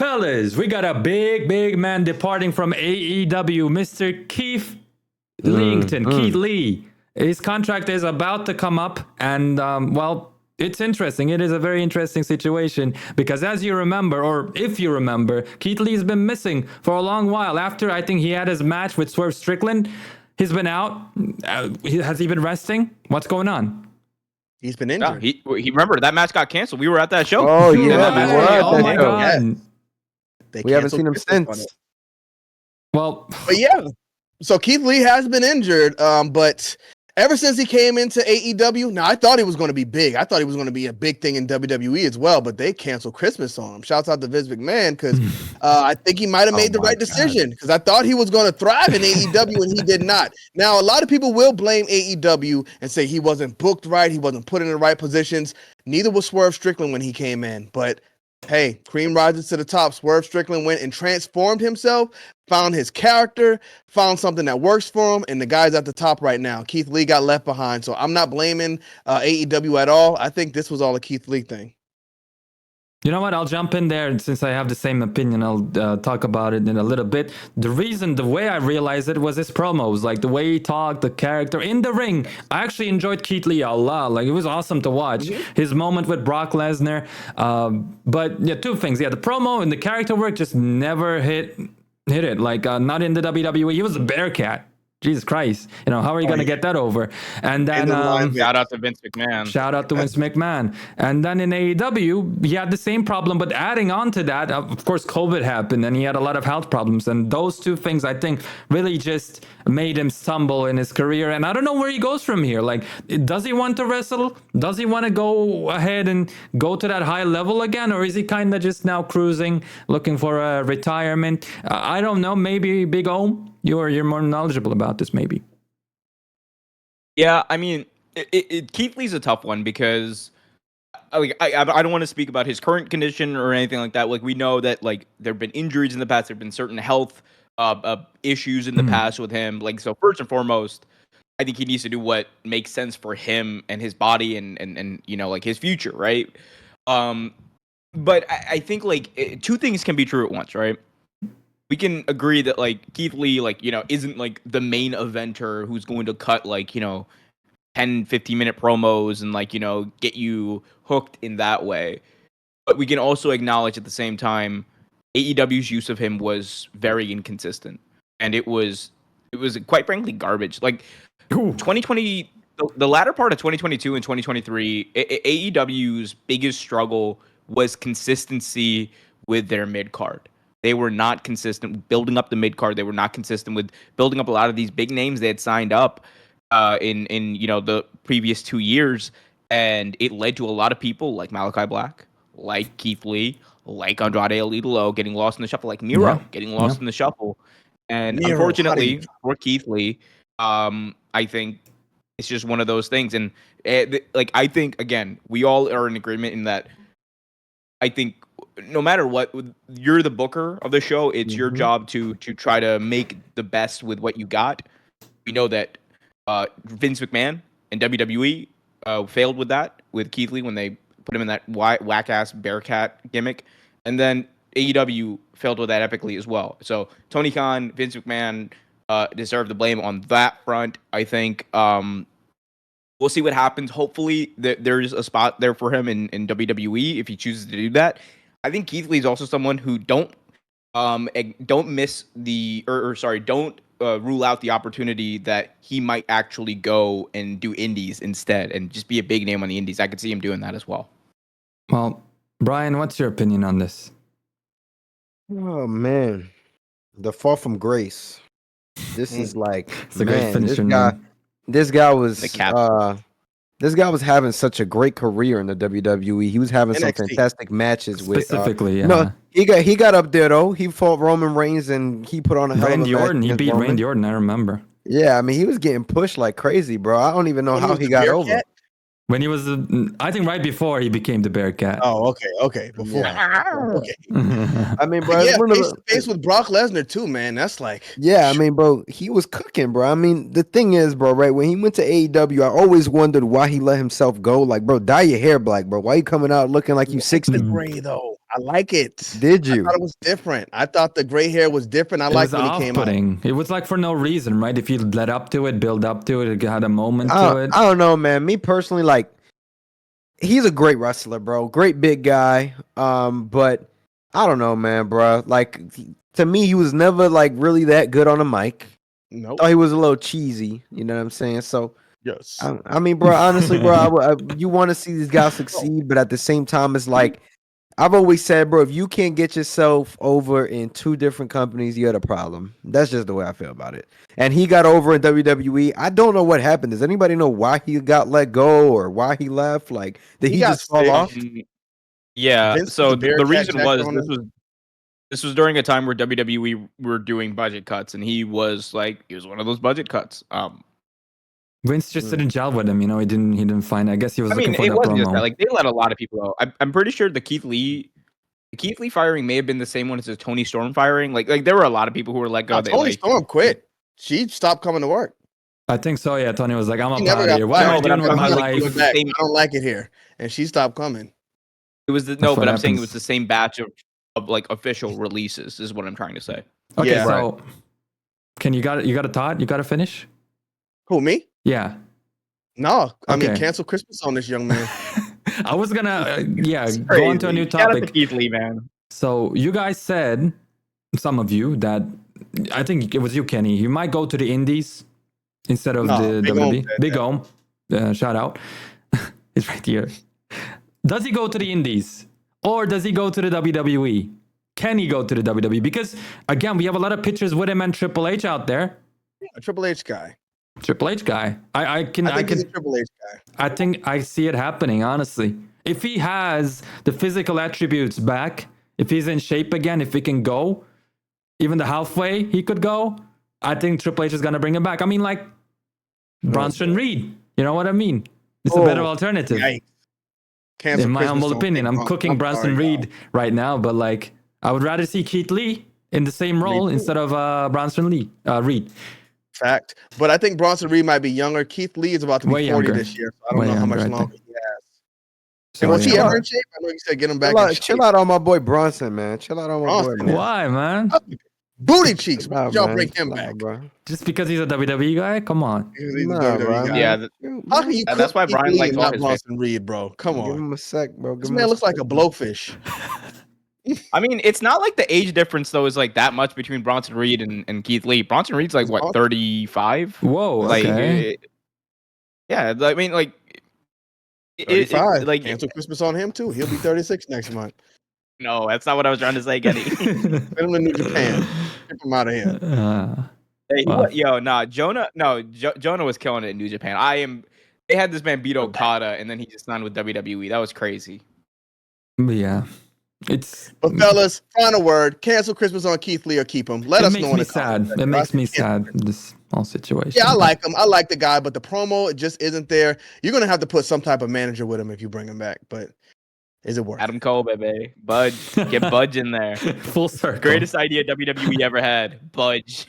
fellas, we got a big man departing from AEW, Mr. Keith Keith Lee. His contract is about to come up, and it's interesting. It is a very interesting situation because, as you remember, or if you remember, Keith Lee's been missing for a long while. After I think he had his match with Swerve Strickland, he's been out. Has he been resting? What's going on? He's been injured. He remember that match got canceled. We were at that show. Oh yeah, we were at that my show. God. Yeah. We haven't seen him since. Well, but yeah. So Keith Lee has been injured, but ever since he came into AEW, now I thought he was going to be big. I thought he was going to be a big thing in WWE as well, but they canceled Christmas on him. Shouts out to Vince McMahon because I think he might have made the right decision because I thought he was going to thrive in AEW and he did not. Now, a lot of people will blame AEW and say he wasn't booked right, he wasn't put in the right positions. Neither was Swerve Strickland when he came in, but hey, cream rises to the top. Swerve Strickland went and transformed himself, found his character, found something that works for him, and the guy's at the top right now. Keith Lee got left behind, so I'm not blaming AEW at all. I think this was all a Keith Lee thing. You know what? I'll jump in there, and since I have the same opinion, I'll talk about it in a little bit. The way I realized it was his promos, like the way he talked, the character in the ring. I actually enjoyed Keith Lee a lot. Like, it was awesome to watch. His moment with Brock Lesnar. But yeah, two things. Yeah, the promo and the character work just never hit it. Like, not in the WWE. He was a Bearcat. Jesus Christ. You know, how are you going to get that over? And then shout out to Vince McMahon. Shout out to Vince McMahon. And then in AEW, he had the same problem, but adding on to that, of course, COVID happened and he had a lot of health problems. And those two things, I think, really just made him stumble in his career. And I don't know where he goes from here. Like, does he want to wrestle? Does he want to go ahead and go to that high level again? Or is he kind of just now cruising, looking for a retirement? I don't know. Maybe Big O, you're more knowledgeable about this, maybe. Yeah, I mean, Keith Lee's a tough one because I don't want to speak about his current condition or anything like that. Like, we know that like there have been injuries in the past, there have been certain health issues in the past with him. Like, so first and foremost, I think he needs to do what makes sense for him and his body and you know, like his future, right? But I think like two things can be true at once, right? We can agree that like Keith Lee, like, you know, isn't like the main eventer who's going to cut like, you know, 10, 15-minute promos and like, you know, get you hooked in that way. But we can also acknowledge at the same time, AEW's use of him was very inconsistent. And it was quite frankly garbage. Like 2020, the latter part of 2022 and 2023, AEW's biggest struggle was consistency with their mid-card. They were not consistent with building up the mid-card. They were not consistent with building up a lot of these big names they had signed up in you know, the previous 2 years. And it led to a lot of people like Malachi Black, like Keith Lee, like Andrade El Idolo getting lost in the shuffle, like Miro getting lost in the shuffle. And Miro, unfortunately for Keith Lee, I think it's just one of those things. And like, I think, again, we all are in agreement in that I think no matter what, you're the booker of the show. It's your job to try to make the best with what you got. We know that Vince McMahon and WWE failed with that with Keith Lee when they put him in that whack-ass Bearcat gimmick. And then AEW failed with that epically as well. So Tony Khan, Vince McMahon deserve the blame on that front. I think we'll see what happens. Hopefully there's a spot there for him in WWE if he chooses to do that. I think Keith Lee is also someone who don't miss the don't rule out the opportunity that he might actually go and do indies instead and just be a big name on the indies. I could see him doing that as well. Well, Brian, what's your opinion on this? Oh man, the fall from grace. This is like, it's a great finisher. This guy was having such a great career in the WWE. He was having some fantastic matches with specifically. No, he got up there though. He fought Roman Reigns and he put on a hell of a Randy Orton. match. He beat Randy Orton. I remember. Yeah, I mean he was getting pushed like crazy, bro. I don't even know how he got over. When he was, I think right before he became the Bearcat. Oh, okay. Before. Yeah. Okay. I mean, bro. Yeah, face with Brock Lesnar too, man. That's like. Yeah, I mean, bro, he was cooking, bro. I mean, the thing is, bro, right? When he went to AEW, I always wondered why he let himself go. Like, bro, dye your hair black, bro. Why you coming out looking like you 60? The gray though. I like it. Did I you? thought it was different. I thought the gray hair was different. I It liked was when he came out. off-putting. It was like for no reason, right? If you led up to it, build up to it, it had a moment to it. I don't know, man. Me personally, like, he's a great wrestler, bro. Great big guy. But I don't know, man, bro. Like, to me, he was never like really that good on the mic. Nope. Thought he was a little cheesy. You know what I'm saying? So, Yes. I mean, bro, honestly, bro, you want to see these guys succeed, but at the same time, it's like I've always said, bro, if you can't get yourself over in two different companies, you had a problem. That's just the way I feel about it. And he got over in WWE. I don't know what happened. Does anybody know why he got let go or why he left? Like, did He he got just fall sick. off? Yeah. Vince So put the the Bearcat reason jacket was on this him. was this was during a time where WWE were doing budget cuts, and he was one of those budget cuts. Vince just didn't gel with him, you know. He didn't find. I guess he was I looking mean, for it the wasn't just that. promo. Like they let a lot of people go. I'm pretty sure the Keith Lee firing may have been the same one as the Tony Storm firing. Like there were a lot of people who were let go. Tony Storm quit. She stopped coming to work. I think so. Yeah, Tony was like, "I'm She up never out of got here. What am I fired. No, but doing I'm with my talking like, it life?" was the back. same. I don't like it here, and she stopped coming. It was the That's no, what but I'm saying it happens. was the same batch of like official releases. Is what I'm trying to say. Okay, Yeah. so can you got it? You got a thought? You got to finish? Who, me? Yeah. No, I mean Okay. cancel Christmas on this young man. I was gonna, It's go on to a crazy. new Shout out to topic. Keith Lee, man. So you guys said, some of you, that I think it was you, Kenny. You might go to the Indies instead of No, the Big Om WWE. said Big that. Om, shout out. It's right here. Does he go to the Indies or does he go to the WWE? Can he go to the WWE? Because again, we have a lot of pictures with him and Triple H out there. A Triple H guy. Triple H guy. I I think he's a Triple H guy. I think I see it happening, honestly. If he has the physical attributes back, if he's in shape again, if he can go, even the halfway he could go, I think Triple H is going to bring him back. I mean, like Bronson Reed. You know what I mean? It's a better alternative. Yikes. Cancel In my Christmas humble on opinion, Big I'm Om. cooking I'm Bronson sorry, Reed y'all. right now, but like I would rather see Keith Lee in the same role too. instead of Bronson Reed. Fact. But I think Bronson Reed might be younger. Keith Lee is about to be Way 40 younger. this year. So I don't Way know how younger, much I longer think. he has. So, And was he yeah. ever in shape? I know you said get him back in shape. Chill out on my boy Bronson, man. Chill out on my boy, Bronson, man. Why, man? Booty cheeks. Nah, Why did y'all man. bring him Chill out, back? bro. Just because he's a WWE guy? Come on. Because he's a Nah, WWE bro. guy. Yeah, How can you that's cook why Keith Brian Lee likes and all not his Bronson Reed, bro? Come Give on. him a sec, bro. This Give him man a looks like a sec. blowfish. I mean, it's not like the age difference though is like that much between Bronson Reed and Keith Lee. Bronson Reed's like what, 35? Whoa, Like, okay. yeah, I mean, like, 35. like, Cancel Christmas on him, too. He'll be 36 next month. no, that's not what I was trying to say, Kenny. Send him to New Japan. Ship him out of here. Hey, Wow. Jonah was killing it in New Japan. They had this man beat Okada, and then he just signed with WWE. That was crazy. But yeah. It's But fellas, final word. Cancel Christmas on Keith Lee or keep him. Let it us makes know in me the comments. sad. It makes me sad, this whole situation. Yeah, I like him. I like the guy, but the promo it just isn't there. You're gonna have to put some type of manager with him if you bring him back. But is it worth it? Adam Cole, baby. Budge. Get Budge in there. Full circle. Greatest idea WWE ever had. Budge.